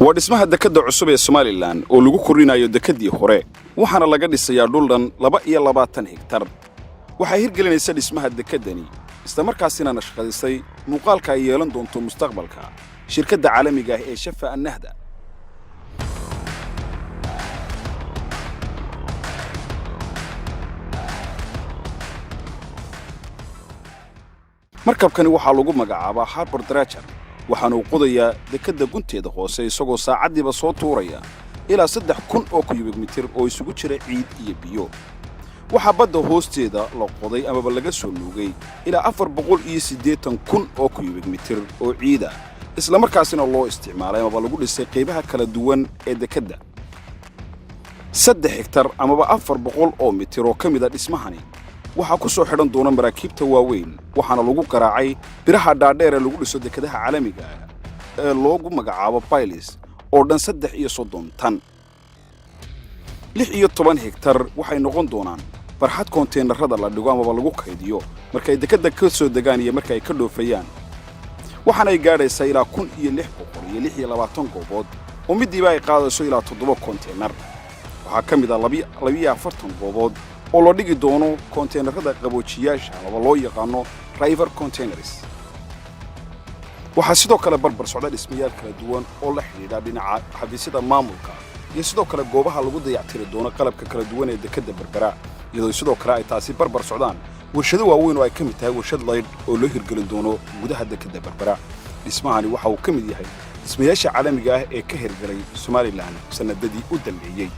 wadhismaha dekadda cusub ee Somaliland oo lagu korinayo dekadii hore waxaana laga dhisayaa dhul dhan 22 hektar waxay hirgelinaysaa dhismaha dekadani isla markaasina nashqadisay muuqaalka ay yeelan doonto mustaqbalka shirkadda caalamiga ah ee Shafa An-Nahda markabkani waxaa lagu magacaabaa Harbour Dredger waxaana uu qodayaa dekadda gunteeda hoose isagoo saacadiiba soo tuuraya ilaa 3,000 oo cubic mitir oo isugu jira ciid iyo biyo waxa badda hoosteeda la qoday amaba laga soo nuugay ilaa 480,000 oo cubic mitir oo ciid ah isla markaasina loo isticmaalay amaba lagu dhisay qaybaha kala duwan ee dekadda 3 hektar amaba 400 oo mitir oo kamid ah dhismahani waxa ku soo xidhan doona maraakiibta waaweyn waxaana lagu qaraacay biraha dhaadheer ee lagu dhiso dekadaha caalamiga ah ee loogu magacaabo piles oo dhan 330 tan 16 hektar waxay noqon doonaan barxad konteenarada la dhigo amaba lagu kaydiyo marka ay dekadda ka soo degaan iyo marka ay ka dhoofayaan waxaana ay gaadhaysaa ilaa 1,626 goobood oo midiiba ay qaadayso ilaa 7 konteenar waxaa ka mid ah 42 goobood oo loo dhigi doono konteenarada qaboojiyaasha ama loo yaqaano river containers waxa sidoo kale barbar socda dhismayaal kala duwan oo la xiriira dhinaca xafiisyada maamulka iyo sidoo kale goobaha lagu dayactiri doono qalabka kala duwan ee dekadda Berbera iyadoo sidoo kale ay taasi barbar socdaan warshado waaweyn oo ay ka mid tahay warshad layd oo loo hirgelin doono gudaha dekadda Berbera dhismahani waxa uu ka mid yahay dhismayaasha caalamiga ah ee ka hirgalay Somaliland sanadadii u dambeeyay